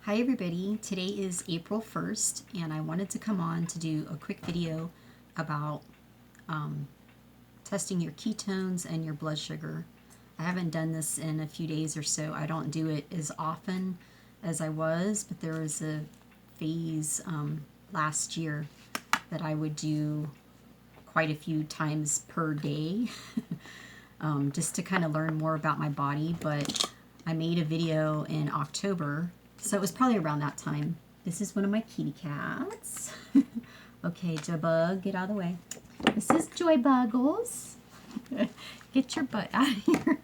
Hi everybody, today is April 1st and I wanted to come on to do a quick video about testing your ketones and your blood sugar. I haven't done this in a few days or so. I don't do it as often as I was, but there was a phase last year that I would do quite a few times per day just to kind of learn more about my body. But I made a video in October, so it was probably around that time. This is one of my kitty cats. Okay, Joy Bug, get out of the way. This is Joy Buggles. Get your butt out of here.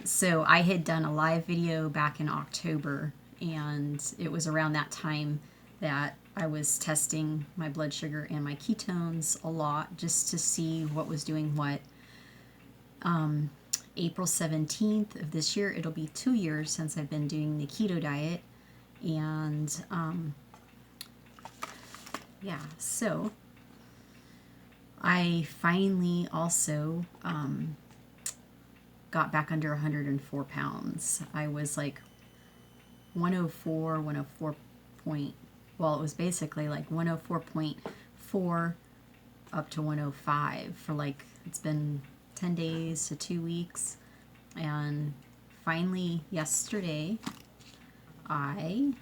So I had done a live video back in October, and it was around that time that I was testing my blood sugar and my ketones a lot just to see what was doing what. April 17th of this year, it'll be 2 years since I've been doing the keto diet. And yeah, so I finally also got back under 104 pounds. I was like 104, 104 point, well, it was basically like 104.4 up to 105 for like, it's been 10 days to 2 weeks. And finally yesterday I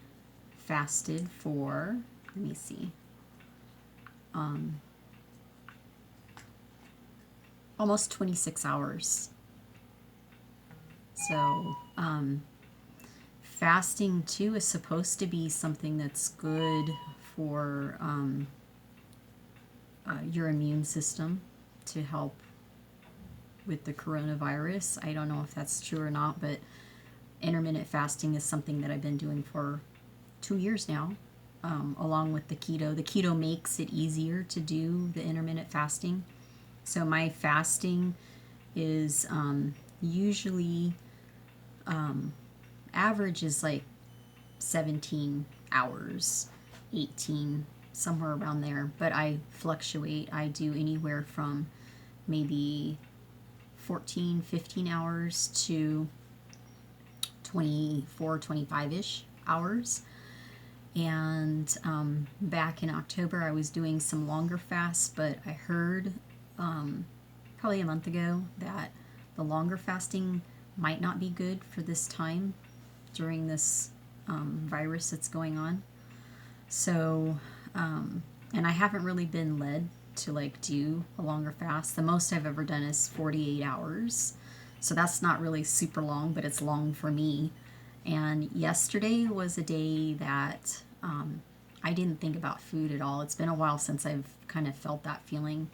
fasted for, let me see, almost 26 hours. So fasting too is supposed to be something that's good for your immune system to help with the coronavirus. I don't know if that's true or not, but intermittent fasting is something that I've been doing for 2 years now, along with the keto. The keto makes it easier to do the intermittent fasting. So my fasting is usually average is like 17 hours, 18, somewhere around there, but I fluctuate. I do anywhere from maybe 14, 15 hours to 24, 25-ish hours. And back in October, I was doing some longer fasts, but I heard probably a month ago that the longer fasting might not be good for this time during this virus that's going on. So, and I haven't really been led to like do a longer fast. The most I've ever done is 48 hours. So that's not really super long, but it's long for me. And yesterday was a day that I didn't think about food at all. It's been a while since I've kind of felt that feeling.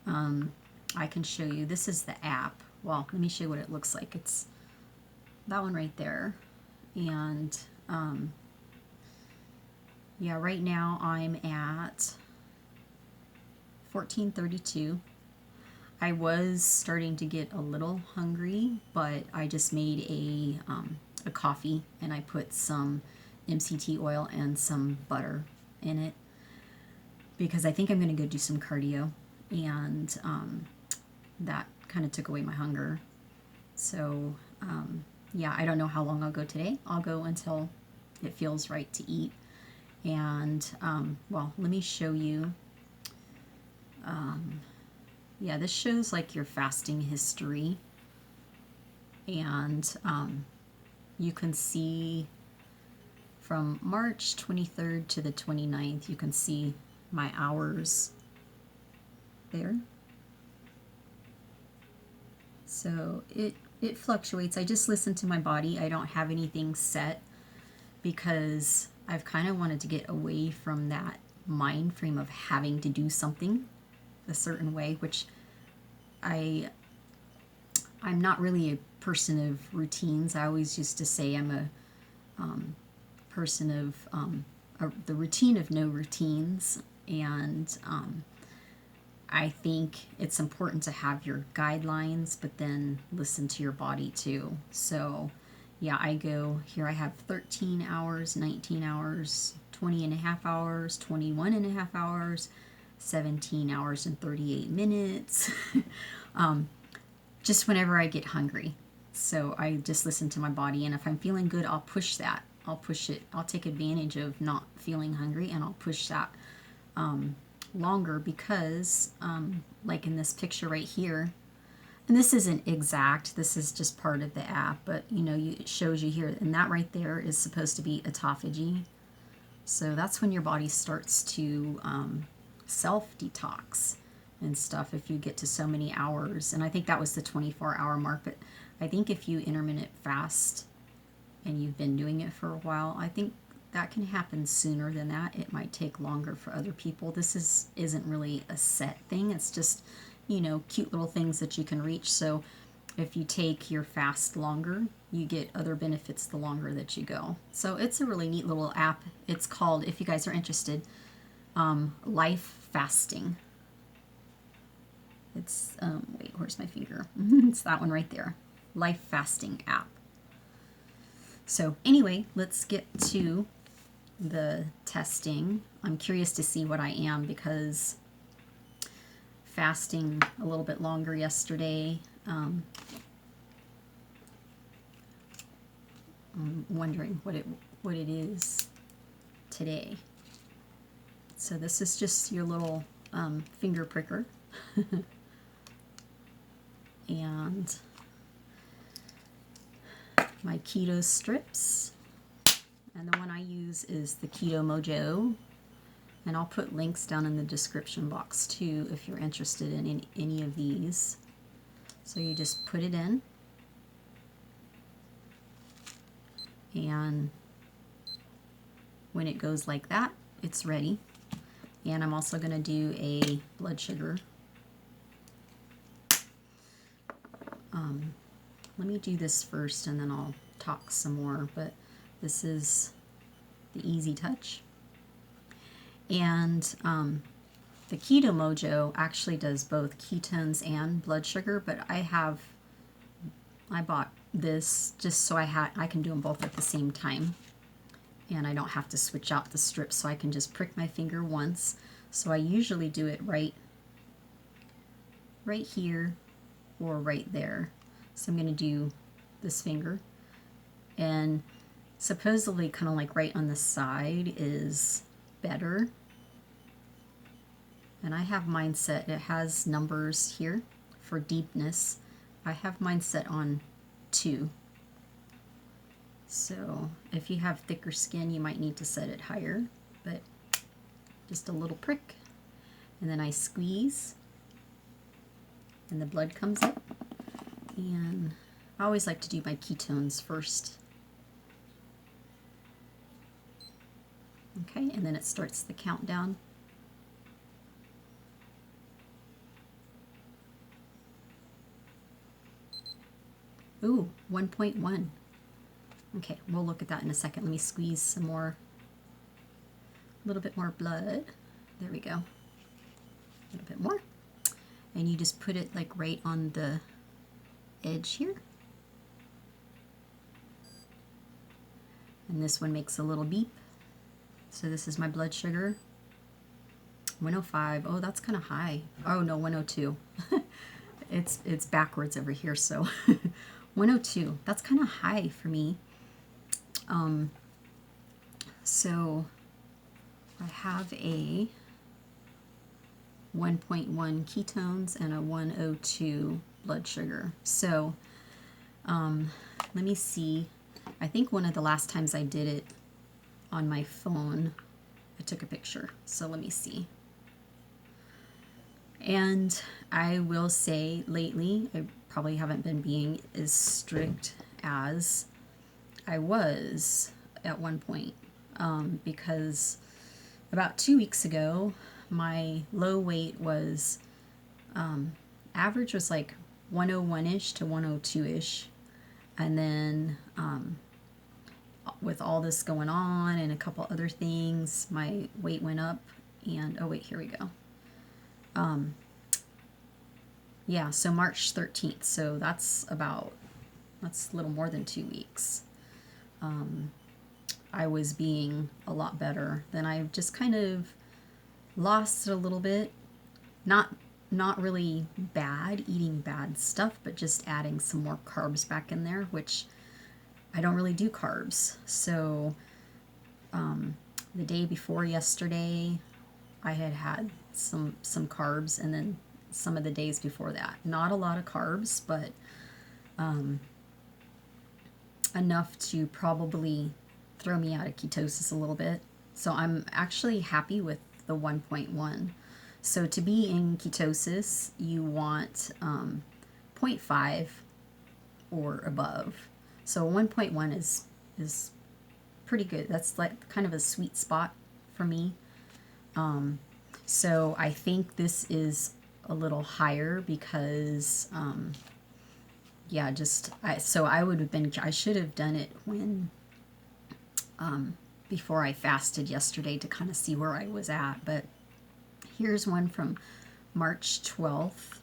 I can show you. This is the app. Well, let me show you what it looks like. It's that one right there. And yeah, right now I'm at 14:32. I was starting to get a little hungry, but I just made a coffee and I put some MCT oil and some butter in it because I think I'm going to go do some cardio, and that kind of took away my hunger. So yeah, I don't know how long I'll go today. I'll go until it feels right to eat. And well, let me show you. Yeah, this shows like your fasting history, and you can see from March 23rd to the 29th, you can see my hours there. So it fluctuates. I just listen to my body. I don't have anything set because I've kind of wanted to get away from that mind frame of having to do something a certain way, which I'm not really a person of routines. I always used to say I'm a person of the routine of no routines, and I think it's important to have your guidelines, but then listen to your body too. So yeah, I go here. I have 13 hours, 19 hours, 20 and a half hours, 21 and a half hours, 17 hours and 38 minutes. Just whenever I get hungry. So I just listen to my body, and if I'm feeling good, I'll push that. I'll push it. I'll take advantage of not feeling hungry, and I'll push that longer because, like in this picture right here, and this isn't exact, this is just part of the app, but it shows you here, and that right there is supposed to be autophagy. So that's when your body starts to self-detox and stuff if you get to so many hours. And I think that was the 24-hour mark, but I think if you intermittent fast and you've been doing it for a while, I think that can happen sooner than that. It might take longer for other people. This isn't really a set thing. It's just, cute little things that you can reach. So if you take your fast longer, you get other benefits the longer that you go. So it's a really neat little app. It's called, if you guys are interested, Life Fasting. It's, wait, where's my finger? It's that one right there. Life Fasting app. So anyway, let's get to the testing. I'm curious to see what I am, because fasting a little bit longer yesterday, I'm wondering what it is today. So this is just your little finger pricker. And my keto strips, and the one I use is the Keto Mojo, and I'll put links down in the description box too if you're interested in any of these. So you just put it in, and when it goes like that, it's ready. And I'm also going to do a blood sugar. Let me do this first and then I'll talk some more, but this is the Easy Touch. And the Keto Mojo actually does both ketones and blood sugar, but I bought this just so I can do them both at the same time, and I don't have to switch out the strips, so I can just prick my finger once. So I usually do it right here or right there. So I'm going to do this finger, and supposedly kind of like right on the side is better. And I have mine set, it has numbers here for deepness. I have mine set on 2. So if you have thicker skin, you might need to set it higher, but just a little prick. And then I squeeze, and the blood comes up. And I always like to do my ketones first. Okay, and then it starts the countdown. Ooh, 1.1. Okay, we'll look at that in a second. Let me squeeze some more, a little bit more blood. There we go. A little bit more. And you just put it like right on the edge here. And this one makes a little beep. So this is my blood sugar. 105. Oh, that's kind of high. Oh no, 102. It's backwards over here, so 102. That's kind of high for me. So I have a 1.1 ketones and a 102 blood sugar. So let me see. I think one of the last times I did it on my phone, I took a picture. So let me see. And I will say lately, I probably haven't been being as strict as I was at one point, because about 2 weeks ago, my low weight was, average was like 101-ish to 102-ish. And then with all this going on and a couple other things, my weight went up. And, oh wait, here we go. Yeah, so March 13th, so that's a little more than 2 weeks. I was being a lot better. Then I just kind of lost it a little bit. Not not really bad, eating bad stuff, but just adding some more carbs back in there, which I don't really do carbs. So the day before yesterday, I had some carbs, and then some of the days before that. Not a lot of carbs, but enough to probably throw me out of ketosis a little bit. So I'm actually happy with the 1.1. So to be in ketosis, you want 0.5 or above. So 1.1 is pretty good. That's like kind of a sweet spot for me. So I think this is a little higher because, yeah, so I would have been, I should have done it when, before I fasted yesterday to kind of see where I was at. But here's one from March 12th.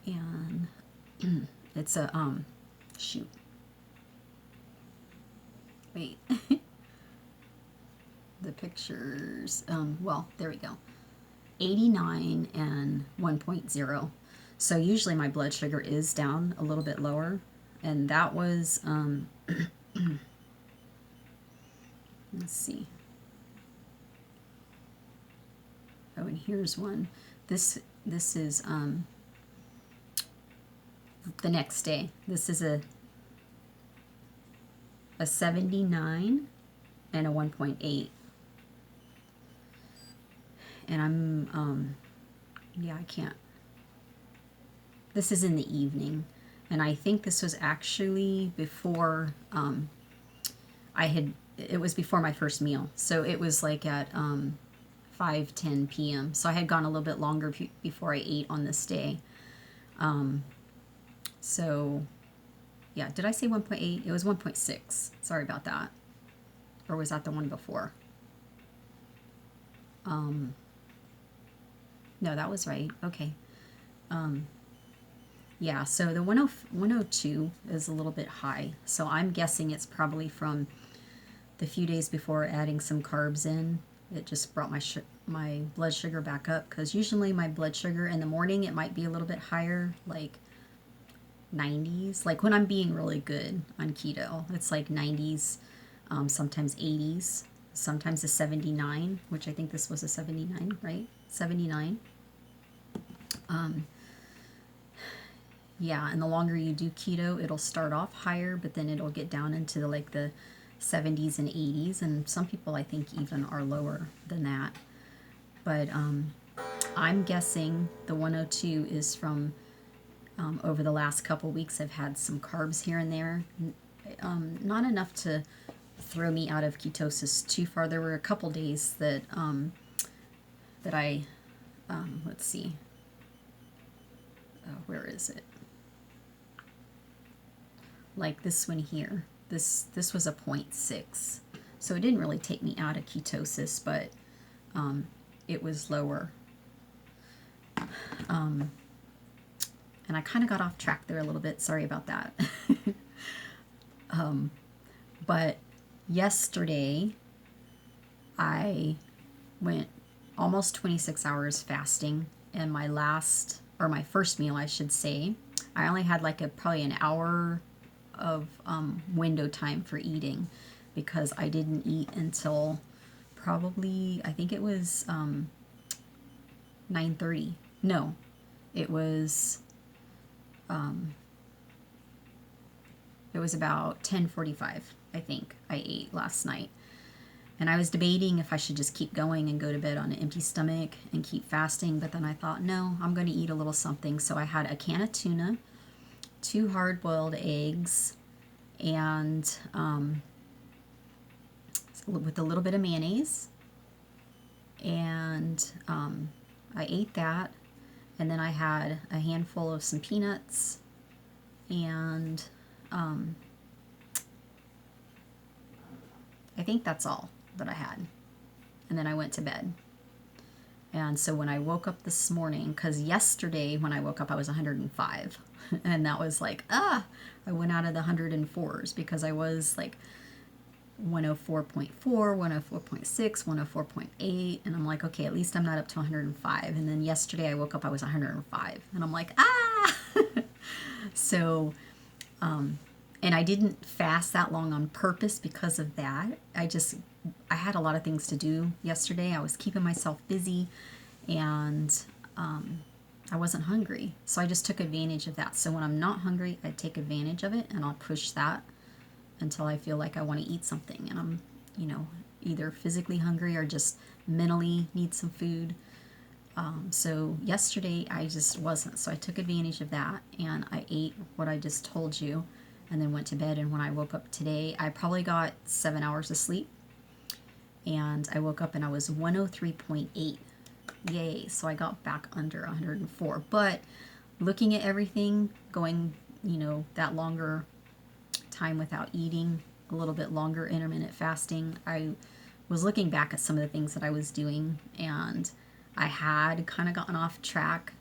And it's a, shoot. Wait. The pictures, well, there we go. 89 and 1.0. So usually my blood sugar is down a little bit lower. And that was, let's see. Oh, and here's one. This is the next day. This is a 79 and a 1.8. And I'm, yeah, I can't. This is in the evening. And I think this was actually before, it was before my first meal. So it was like at 5:10 p.m. So I had gone a little bit longer before I ate on this day. So, yeah, did I say 1.8? It was 1.6. Sorry about that. Or was that the one before? No, that was right. Okay. Yeah, so the 102 is a little bit high. So I'm guessing it's probably from the few days before adding some carbs in. It just brought my blood sugar back up, because usually my blood sugar in the morning, it might be a little bit higher, like 90s. Like when I'm being really good on keto, it's like 90s, sometimes 80s, sometimes a 79, which I think this was a 79, right? 79. Yeah, and the longer you do keto, it'll start off higher, but then it'll get down into the 70s and 80s, and some people I think even are lower than that. But I'm guessing the 102 is from over the last couple weeks. I've had some carbs here and there, not enough to throw me out of ketosis too far. There were a couple days that that I let's see, where is it? Like this one here. This was a 0.6, so it didn't really take me out of ketosis, but it was lower. And I kind of got off track there a little bit. Sorry about that. But yesterday I went almost 26 hours fasting, and my first meal, I should say, I only had probably an hour of window time for eating, because I didn't eat until probably, I think it was 9:30. No, it was about 10:45, I think I ate last night. And I was debating if I should just keep going and go to bed on an empty stomach and keep fasting, but then I thought, no, I'm going to eat a little something. So I had a can of tuna, 2 hard-boiled eggs, and with a little bit of mayonnaise. And I ate that, and then I had a handful of some peanuts, and I think that's all that I had. And then I went to bed. And so when I woke up this morning, because yesterday when I woke up I was 105, and that was like, I went out of the 104s, because I was 104.4, 104.6, 104.8, and I'm like, okay, at least I'm not up to 105. And then yesterday I woke up, I was 105, and I'm like, ah! So, and I didn't fast that long on purpose because of that. I had a lot of things to do yesterday. I was keeping myself busy, and I wasn't hungry. So I just took advantage of that. So when I'm not hungry, I take advantage of it, and I'll push that until I feel like I want to eat something, and I'm, either physically hungry or just mentally need some food. So yesterday I just wasn't. So I took advantage of that, and I ate what I just told you, and then went to bed. And when I woke up today, I probably got 7 hours of sleep, and I woke up and I was 103.8. Yay. So I got back under 104. But looking at everything, going, that longer time without eating, a little bit longer intermittent fasting, I was looking back at some of the things that I was doing, and I had kind of gotten off track.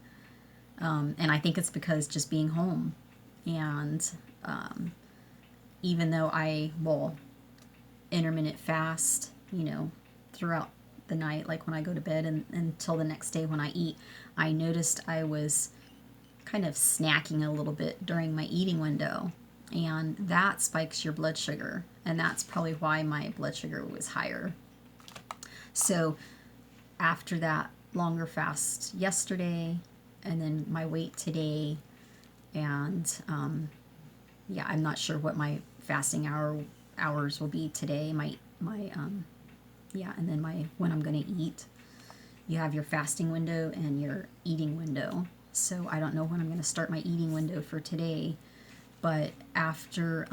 And I think it's because just being home. And even though I will intermittent fast, throughout the night, like when I go to bed and until the next day when I eat, I noticed I was kind of snacking a little bit during my eating window. And that spikes your blood sugar. And that's probably why my blood sugar was higher. So after that longer fast yesterday, and then my weight today, and I'm not sure what my fasting hours will be today. And then when I'm going to eat. You have your fasting window and your eating window. So I don't know when I'm going to start my eating window for today, but after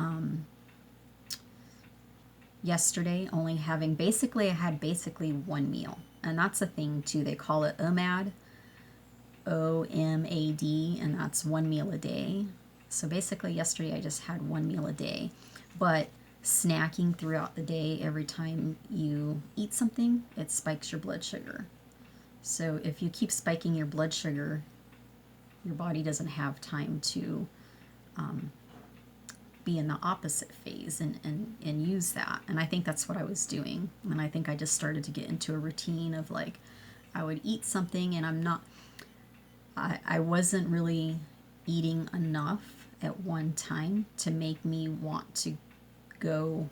yesterday only having I had basically one meal. And that's a thing too. They call it OMAD, OMAD, and that's one meal a day. So basically yesterday I just had one meal a day. But snacking throughout the day, every time you eat something, it spikes your blood sugar. So if you keep spiking your blood sugar, your body doesn't have time to be in the opposite phase and use that. And I think that's what I was doing. And I think I just started to get into a routine of like, I would eat something, and I wasn't really eating enough at one time to make me want to go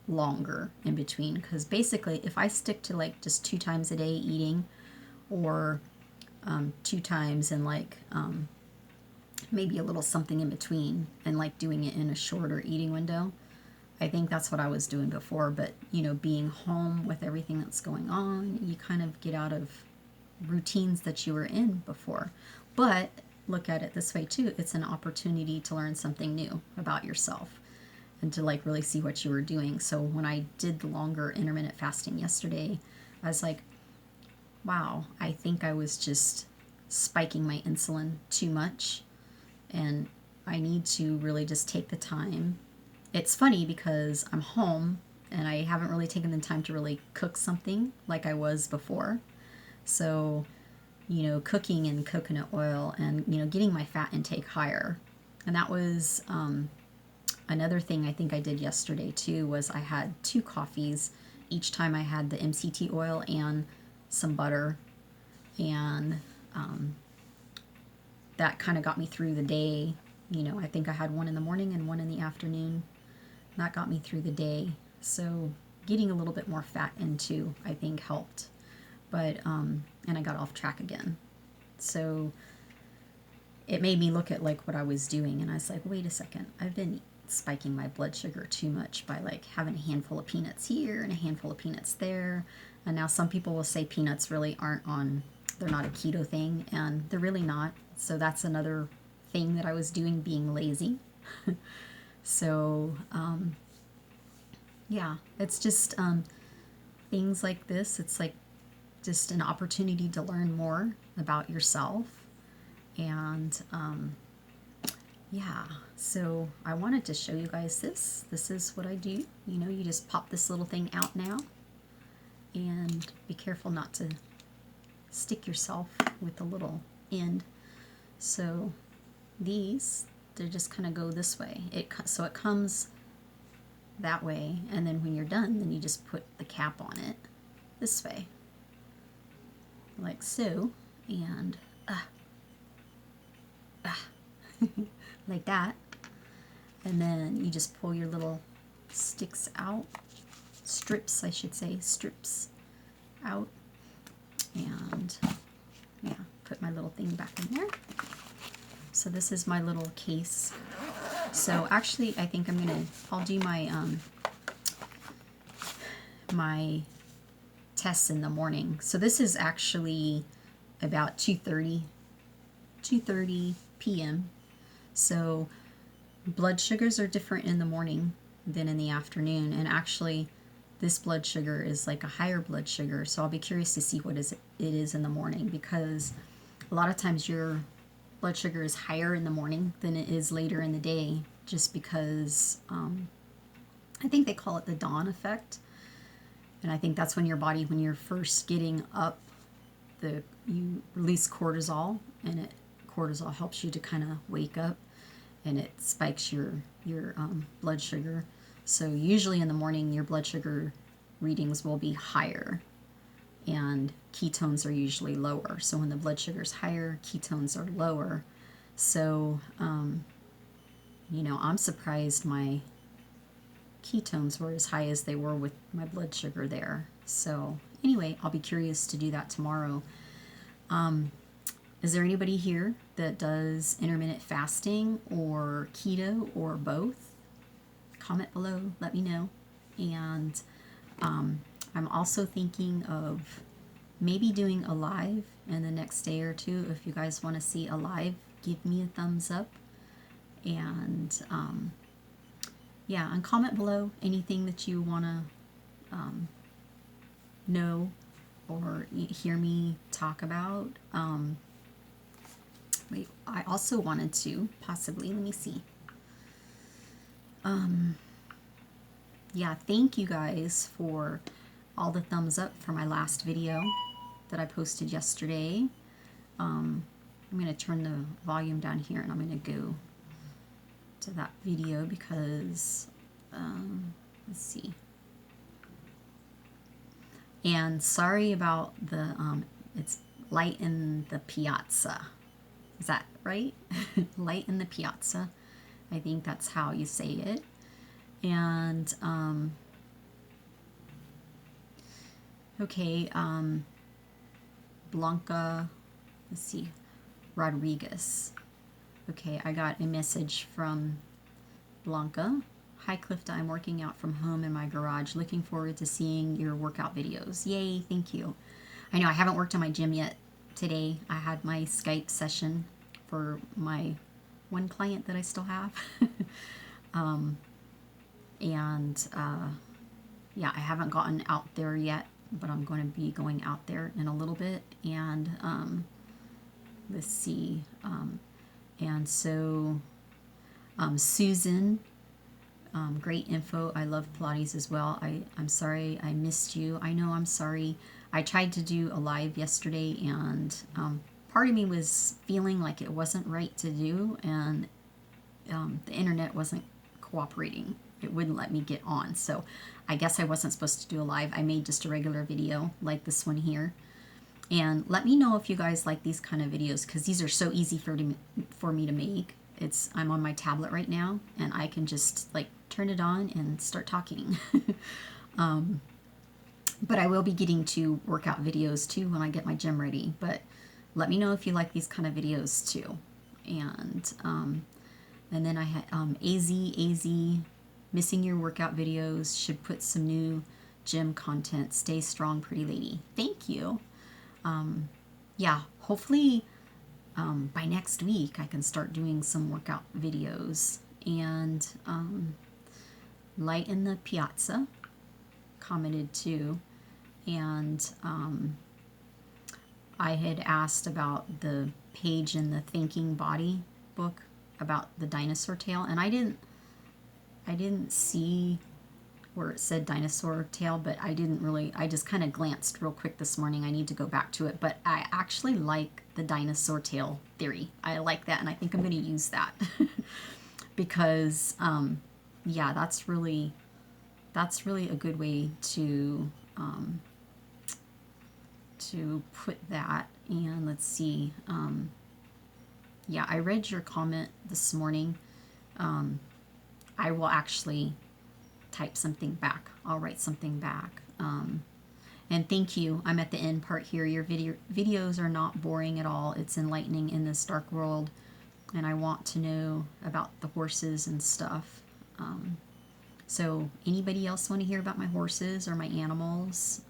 longer in between. Because basically if I stick to like just 2 times a day eating, or 2 times and like maybe a little something in between, and like doing it in a shorter eating window, I think that's what I was doing before. But being home with everything that's going on, you kind of get out of routines that you were in before. But look at it this way too, it's an opportunity to learn something new about yourself and to like really see what you were doing. So when I did the longer intermittent fasting yesterday, I was like, wow, I think I was just spiking my insulin too much, and I need to really just take the time. It's funny because I'm home and I haven't really taken the time to really cook something like I was before. So, cooking in coconut oil and, getting my fat intake higher. And that was another thing I think I did yesterday too, was I had 2 coffees. Each time I had the MCT oil and some butter, and that kind of got me through the day. I think I had one in the morning and one in the afternoon. That got me through the day. So getting a little bit more fat into, I think, helped. But and I got off track again. So it made me look at like what I was doing, and I was like, wait a second, I've been spiking my blood sugar too much by like having a handful of peanuts here and a handful of peanuts there. And now some people will say peanuts really they're not a keto thing, and they're really not. So that's another thing that I was doing, being lazy. So it's just things like this. It's like just an opportunity to learn more about yourself. And so I wanted to show you guys this. This is what I do. You just pop this little thing out now, and be careful not to stick yourself with the little end. So these, they just kind of go this way. So it comes that way, and then when you're done, then you just put the cap on it this way, like so, and like that, and then you just pull your little sticks out, strips I should say, strips out, and yeah, put my little thing back in there. So this is my little case. So actually I think I'll do my my tests in the morning. So this is actually about 2:30 p.m. So blood sugars are different in the morning than in the afternoon, and actually this blood sugar is like a higher blood sugar, so I'll be curious to see what it is in the morning, because a lot of times your blood sugar is higher in the morning than it is later in the day, just because I think they call it the dawn effect, and I think that's when your body, when you're first getting up, you release cortisol, and cortisol helps you to kind of wake up, and it spikes your blood sugar. So usually in the morning your blood sugar readings will be higher, and ketones are usually lower. So when the blood sugar is higher, ketones are lower. So you know, I'm surprised my ketones were as high as they were with my blood sugar there. So anyway, I'll be curious to do that tomorrow. Is there anybody here that does intermittent fasting or keto or both? Comment below, let me know. And I'm also thinking of maybe doing a live in the next day or two. If you guys want to see a live, give me a thumbs up. And yeah, and comment below anything that you want to know or hear me talk about. Wait, I also wanted to possibly, let me see. Yeah, thank you guys for all the thumbs up for my last video that I posted yesterday. I'm going to turn the volume down here, and I'm going to go to that video because, let's see. And sorry about the, it's light in the piazza. Is that right? Light in the piazza. I think that's how you say it. And, okay, Blanca, let's see, Rodriguez. Okay, I got a message from Blanca. Hi Clifta, I'm working out from home in my garage. Looking forward to seeing your workout videos. Yay, thank you. I know I haven't worked on my gym yet today. I had my Skype session for my one client that I still have. Yeah, I haven't gotten out there yet, but I'm going to be going out there in a little bit. And let's see. And so Susan, great info. I love Pilates as well. I'm sorry I missed you. I know, I'm sorry. I tried to do a live yesterday, and part of me was feeling like it wasn't right to do, and the internet wasn't cooperating. It wouldn't let me get on. So I guess I wasn't supposed to do a live. I made just a regular video like this one here. And let me know if you guys like these kind of videos, because these are so easy for me to make. I'm on my tablet right now, and I can just like turn it on and start talking. But I will be getting to workout videos too when I get my gym ready. But let me know if you like these kind of videos too. And then I had AZ, missing your workout videos, should put some new gym content. Stay strong, pretty lady. Thank you. Yeah, hopefully by next week I can start doing some workout videos. And Light in the Piazza commented too. And I had asked about the page in the Thinking Body book about the dinosaur tail, and I didn't see where it said dinosaur tail, but I just kind of glanced real quick this morning. I need to go back to it, but I actually like the dinosaur tail theory. I like that, and I think I'm going to use that because, yeah, that's really that's really a good way to put that. And let's see. Yeah, I read your comment this morning. I will actually type something back. I'll write something back. And thank you. I'm at the end part here. Your videos are not boring at all. It's enlightening in this dark world. And I want to know about the horses and stuff. So anybody else want to hear about my horses or my animals?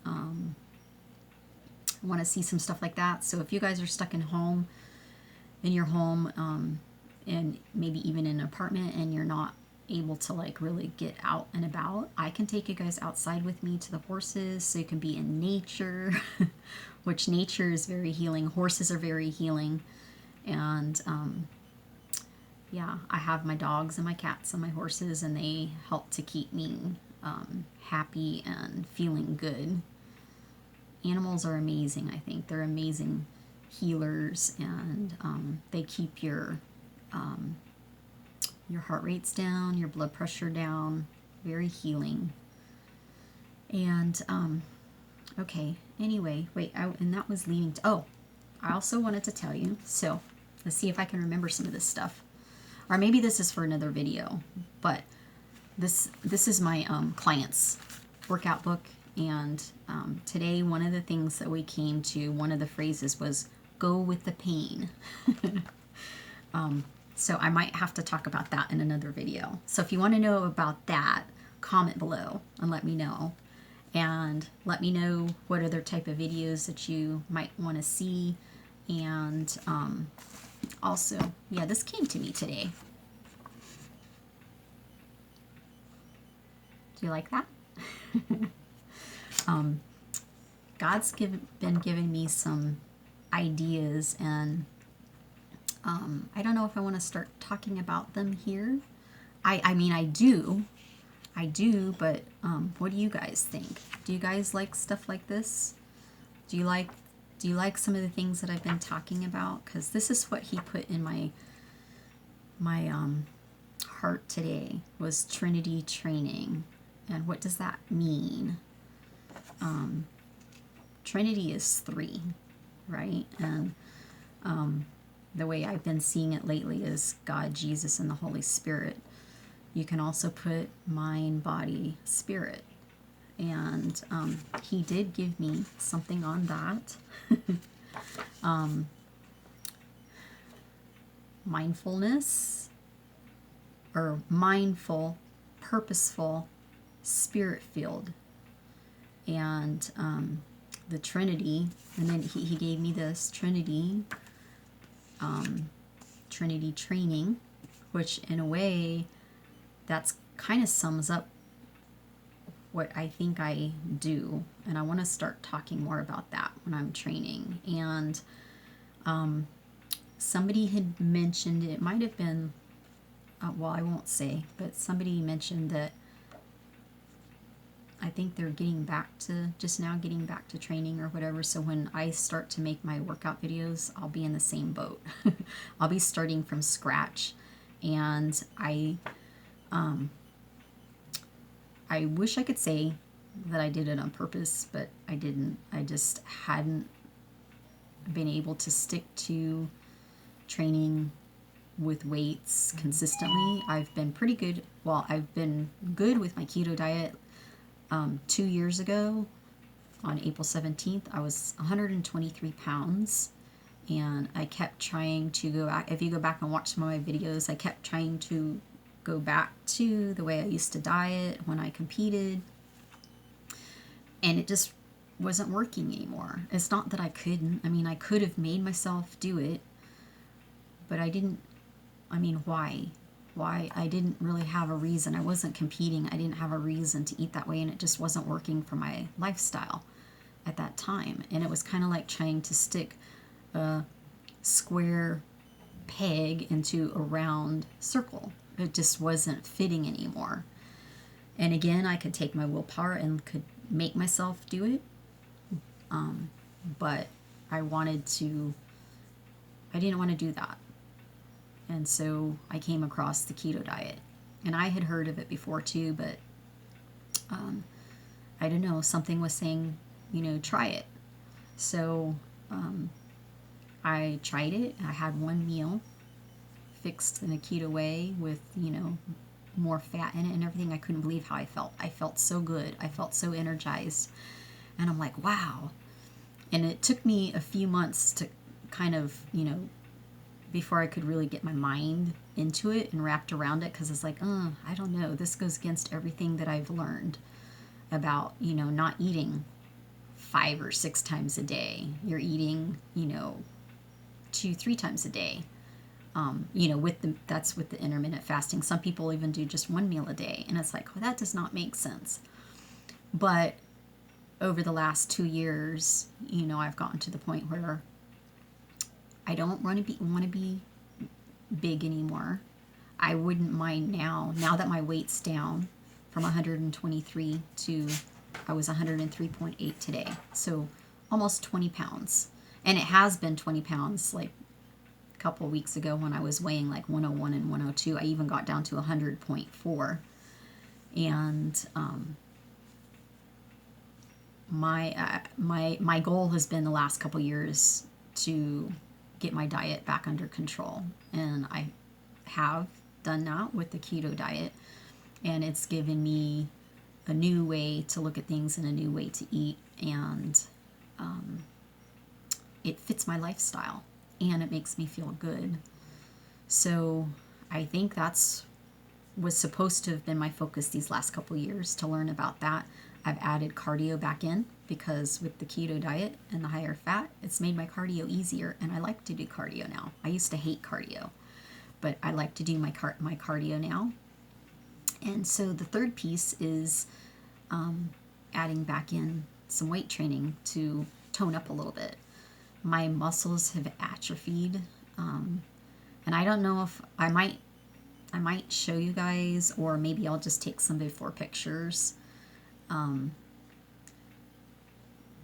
Want to see some stuff like that? So if you guys are stuck in your home, and maybe even in an apartment, and you're not able to like really get out and about, I can take you guys outside with me to the horses so you can be in nature, which nature is very healing. Horses are very healing. And yeah, I have my dogs and my cats and my horses, and they help to keep me happy and feeling good. Animals are amazing, I think. They're amazing healers, and they keep your heart rates down, your blood pressure down. Very healing. And okay, anyway, wait, and that was leading to, oh, I also wanted to tell you, so let's see if I can remember some of this stuff. Or maybe this is for another video, but this is my client's workout book. And today, one of the things that we came to, one of the phrases was, go with the pain. So I might have to talk about that in another video. So if you want to know about that, comment below and let me know. And let me know what other type of videos that you might want to see. And also, yeah, this came to me today. Do you like that? God's been giving me some ideas, and I don't know if I want to start talking about them here. I mean, I do, but what do you guys think? Do you guys like stuff like this? Do you like some of the things that I've been talking about? Because this is what he put in my heart today, was Trinity training. And what does that mean? Trinity is 3, right? And the way I've been seeing it lately is God, Jesus, and the Holy Spirit. You can also put mind, body, spirit. And he did give me something on that. Mindfulness, or mindful, purposeful, spirit-filled. And the Trinity, and then he gave me this Trinity training, which in a way, that's kind of sums up what I think I do. And I want to start talking more about that when I'm training. And somebody had mentioned, it might have been, well, I won't say, but somebody mentioned that I think they're getting back to training or whatever. So when I start to make my workout videos, I'll be in the same boat. I'll be starting from scratch. And I wish I could say that I did it on purpose, but I didn't. I just hadn't been able to stick to training with weights consistently. I've been pretty good. Well, I've been good with my keto diet. 2 years ago, on April 17th, I was 123 pounds, and I kept trying to go back. If you go back and watch some of my videos, I kept trying to go back to the way I used to diet when I competed, and it just wasn't working anymore. It's not that I couldn't. I mean, I could have made myself do it, but I didn't. I mean, why? I didn't really have a reason. I wasn't competing. I didn't have a reason to eat that way, and it just wasn't working for my lifestyle at that time. And it was kind of like trying to stick a square peg into a round circle. It just wasn't fitting anymore. And again, I could take my willpower and could make myself do it, but I didn't want to do that. And so I came across the keto diet. And I had heard of it before too, but I don't know, something was saying, try it. So I tried it. I had one meal fixed in a keto way with, more fat in it and everything. I couldn't believe how I felt. I felt so good. I felt so energized. And I'm like, wow. And it took me a few months to kind of, before I could really get my mind into it and wrapped around it, because it's like, I don't know. This goes against everything that I've learned about, not eating 5 or 6 times a day. You're eating, 2-3 times a day. That's with the intermittent fasting. Some people even do just 1 meal a day, and it's like, that does not make sense. But over the last 2 years, I've gotten to the point where I don't want to be big anymore. I wouldn't mind now that my weight's down from 123 to I was 103.8 today. So almost 20 pounds. And it has been 20 pounds like a couple of weeks ago when I was weighing like 101 and 102. I even got down to 100.4. And my goal has been the last couple years to get my diet back under control, and I have done that with the keto diet, and it's given me a new way to look at things and a new way to eat, and it fits my lifestyle and it makes me feel good. So I think that's was supposed to have been my focus these last couple years, to learn about that. I've added cardio back in because with the keto diet and the higher fat, it's made my cardio easier, and I like to do cardio now. I used to hate cardio, but I like to do my cardio now. And so the third piece is adding back in some weight training to tone up a little bit. My muscles have atrophied, and I don't know if I might show you guys, or maybe I'll just take some before pictures.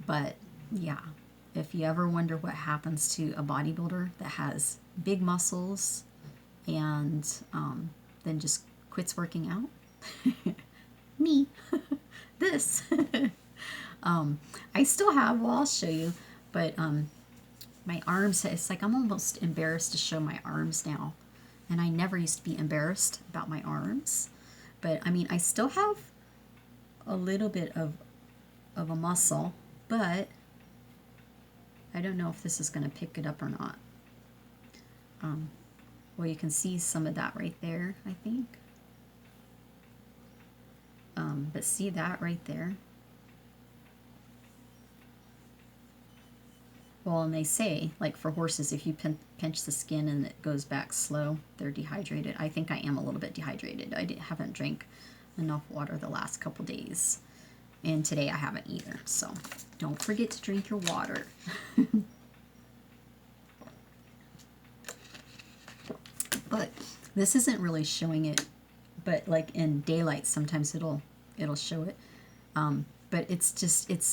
But yeah, if you ever wonder what happens to a bodybuilder that has big muscles and then just quits working out, me, this. I still have, well, I'll show you, but my arms, it's like I'm almost embarrassed to show my arms now. And I never used to be embarrassed about my arms. But I mean, I still have a little bit of a muscle, but I don't know if this is going to pick it up or not. Well, you can see some of that right there, I think. But see that right there? Well, and they say, like for horses, if you pinch the skin and it goes back slow, they're dehydrated. I think I am a little bit dehydrated. I haven't drank enough water the last couple days. And today I haven't either. So don't forget to drink your water. But this isn't really showing it. But like in daylight, sometimes it'll show it. But it's just, it's